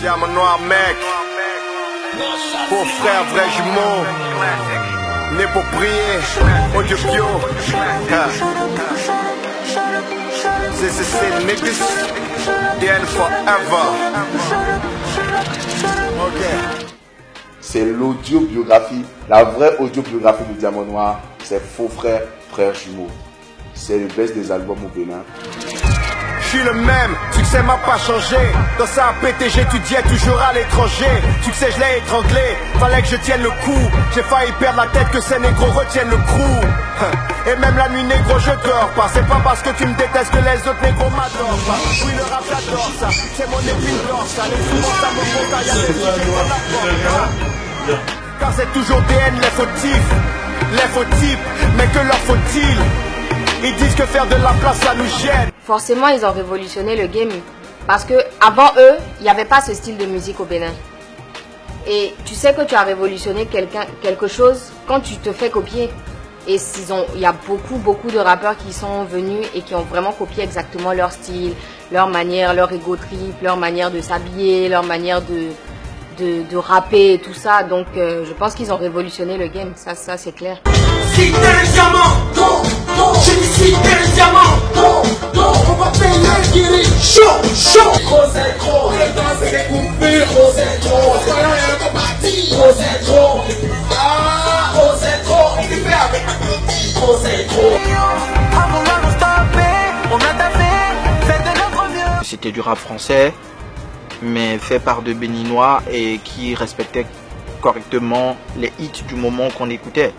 Diamant noir mec, beau frère, vrai jumeau, né pour prier, audio bio. C'est niggas, the end forever. Ok. C'est l'audiobiographie, la vraie audiobiographie du Diamant Noir. C'est Faux Frère, Frère Jumeau. C'est le best des albums au Bénin. Je suis le même, succès m'a pas changé. Dans ça PTG j'étudiais toujours à l'étranger. Succès je l'ai étranglé, fallait que je tienne le coup. J'ai failli perdre la tête que ces négros retiennent le crew. Et même la nuit négro je dors pas. C'est pas parce que tu me détestes que les autres négros m'adorent pas. Oui le rap j'adore ça, c'est mon épine dorsale. Et souvent ça me monte à y aller car c'est toujours DN les fautifs. Mais que leur faut-il? Ils disent que faire de la place ça nous gêne. Forcément ils ont révolutionné le game. Parce que avant eux, il n'y avait pas ce style de musique au Bénin. Et tu sais que tu as révolutionné quelque chose quand tu te fais copier. Et il y a beaucoup de rappeurs qui sont venus et qui ont vraiment copié exactement leur style, leur manière, leur ego trip, leur manière de s'habiller, leur manière de rapper et tout ça. Donc je pense qu'ils ont révolutionné le game, ça c'est clair. Si t'es un diamant, je dis si t'es un diamant, on va payer Guiri, chaud, gros c'est gros, le temps c'est découpé, gros c'est gros, c'est pas rien de parti, gros c'est gros, ah, gros c'est gros, on fait avec un petit, gros c'est gros. C'était du rap français, mais fait par de Béninois et qui respectait correctement les hits du moment qu'on écoutait.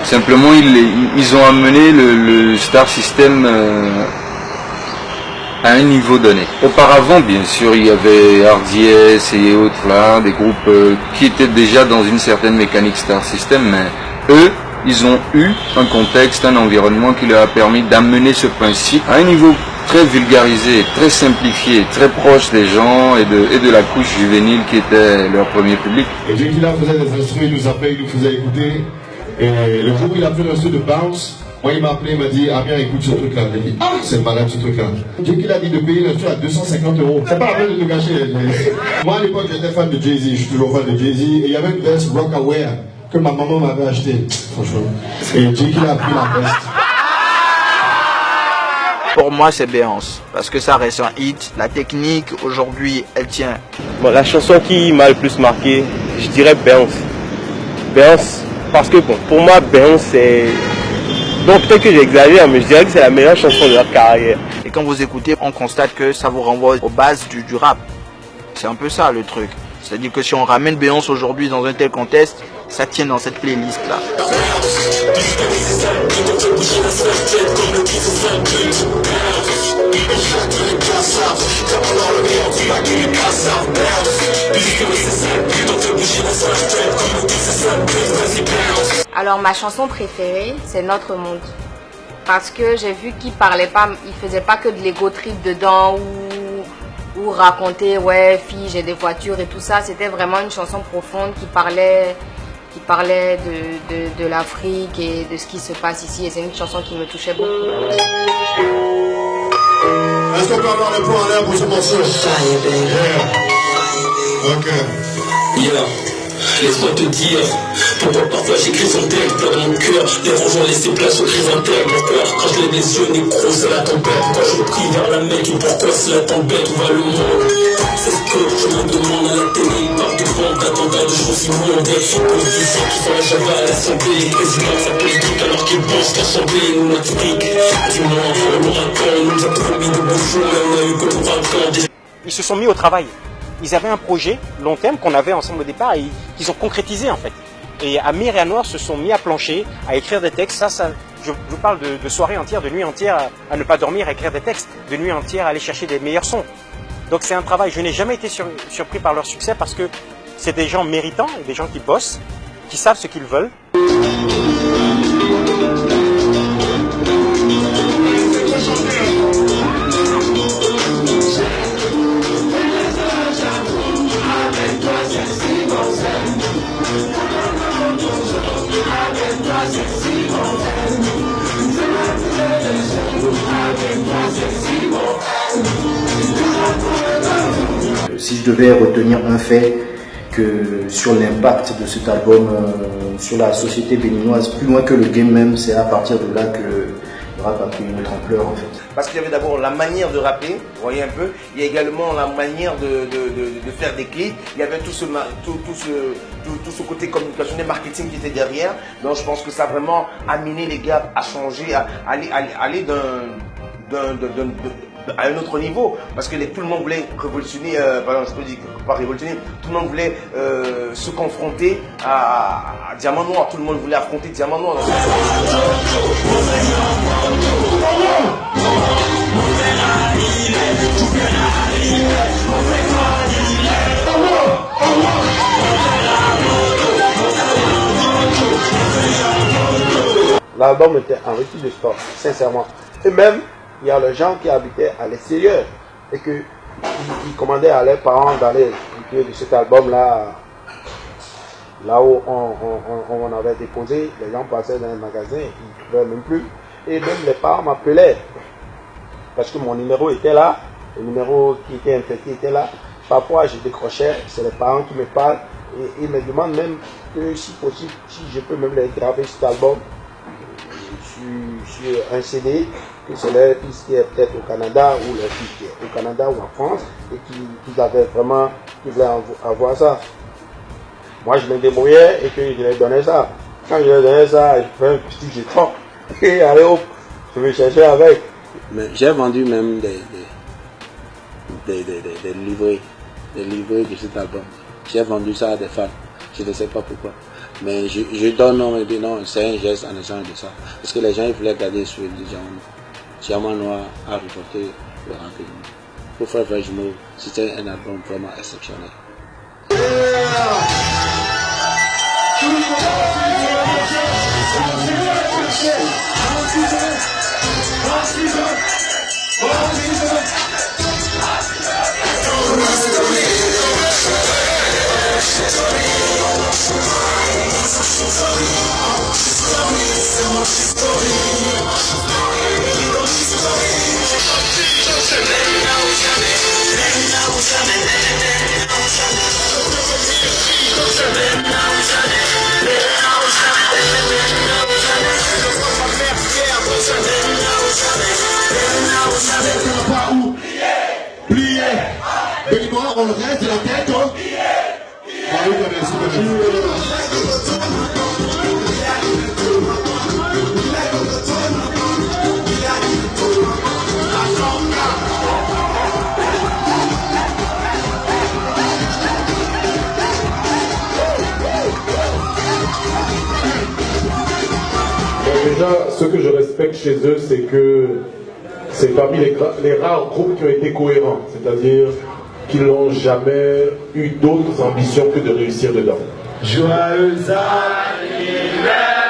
Simplement, ils ont amené le Star System à un niveau donné. Auparavant, bien sûr, il y avait RDS et autres là, des groupes qui étaient déjà dans une certaine mécanique Star System, mais eux, ils ont eu un contexte, un environnement qui leur a permis d'amener ce principe à un niveau très vulgarisé, très simplifié, très proche des gens et de la couche juvénile qui était leur premier public. Et Dieu qu'il a faisait des instruments, il nous appelait, il nous faisait écouter. Et le jour où il a fait l'instru de Bounce, moi il m'a appelé, il m'a dit, Amir, écoute ce truc-là. Il m'a dit, ah, c'est malade ce truc-là. Dieu qu'il a dit de payer l'instru à 250 €. C'est pas la peine de te gâcher. Moi à l'époque j'étais fan de Jay-Z, je suis toujours fan de Jay-Z. Et il y avait une veste Rockaware que ma maman m'avait acheté, franchement. Et Dieu qu'il a pris la veste. Pour moi, c'est Béance, parce que ça reste un hit. La technique, aujourd'hui, elle tient. Bon, la chanson qui m'a le plus marqué, je dirais Béance. Béance, parce que bon, pour moi, Béance, c'est... Bon, peut-être que j'exagère, mais je dirais que c'est la meilleure chanson de leur carrière. Et quand vous écoutez, on constate que ça vous renvoie aux bases du rap. C'est un peu ça, le truc. C'est-à-dire que si on ramène Béance aujourd'hui dans un tel contexte, ça tient dans cette playlist-là. Alors ma chanson préférée, c'est Notre Monde. Parce que j'ai vu qu'il parlait pas, il faisait pas que de l'ego trip dedans ou raconter ouais fille j'ai des voitures et tout ça. C'était vraiment une chanson profonde qui parlait de l'Afrique et de ce qui se passe ici. Et c'est une chanson qui me touchait beaucoup. Est-ce qu'on peut avoir le point en l'air pour ce morceau? Ok. Laisse-moi te dire pourquoi parfois j'écris son texte dans mon cœur. Les rongeons laissé place aux chrysanthèmes. Mon peur, quand je lève les yeux, négro, c'est la tempête. Quand je prie vers la Mecque, et pourquoi c'est la tempête? Où va le monde? C'est ce que je me demande à la télé. Ils parlent de bande, attendant de jour aussi monde. Politiciens qui font la java à l'assemblée. Président de sa politique alors qu'il pense qu'assemblée nous notifique. Dis-moi, l'ouragan nous a promis de beaux jours, mais on a eu que l'ouragan. Ils se sont mis au travail. Ils avaient un projet long terme qu'on avait ensemble au départ et qu'ils ont concrétisé en fait. Et Amir et Anouar se sont mis à plancher, à écrire des textes. Je vous parle de soirées entières, de nuits entières à ne pas dormir, à écrire des textes, de nuits entières à aller chercher des meilleurs sons. Donc c'est un travail, je n'ai jamais été surpris par leur succès parce que c'est des gens méritants et des gens qui bossent, qui savent ce qu'ils veulent. Si je devais retenir un fait que sur l'impact de cet album sur la société béninoise, plus loin que le game même, c'est à partir de là que le rap a pris une autre ampleur en fait. Parce qu'il y avait d'abord la manière de rapper, vous voyez un peu, il y a également la manière de faire des clips, il y avait tout ce côté communicationnel, marketing qui était derrière. Donc je pense que ça a vraiment amené les gars à changer, à aller à un autre niveau, parce que tout le monde voulait révolutionner, pardon, je peux dire pas révolutionner, tout le monde voulait se confronter à Diamant Noir, tout le monde voulait affronter Diamant Noir. L'album était enrichi de sport, sincèrement. Et même, il y a les gens qui habitaient à l'extérieur et qu'ils commandaient à leurs parents d'aller écouter de cet album-là, là où on avait déposé. Les gens passaient dans un magasin, ils ne trouvaient même plus. Et même les parents m'appelaient parce que mon numéro était là, le numéro qui était infecté était là. Parfois, je décrochais, c'est les parents qui me parlent et ils me demandent même que si possible, si je peux même les graver cet album sur un CD, que c'est leur fils qui est peut-être au Canada ou leur fils qui est au Canada ou en France et qui avaient vraiment, qui voulaient avoir ça. Moi je me débrouillais et que je leur donnais ça. Quand je leur donnais ça, je faisais un petit jeton et allez hop, je me cherchais avec. Mais j'ai vendu même des livrets de cet album. J'ai vendu ça à des fans, je ne sais pas pourquoi. Mais je donne non, mais non, c'est un geste en échange de ça. Parce que les gens ils voulaient garder sur le Diamant Noir a reporté le renseignement. Pour faire Jumeau, c'était un album vraiment exceptionnel. Plié, Béninois, on le reste de la tête. Déjà, ce que je respecte chez eux, c'est que c'est parmi les rares groupes qui ont été cohérents, c'est-à-dire qu'ils n'ont jamais eu d'autres ambitions que de réussir dedans. Joyeux anniversaire.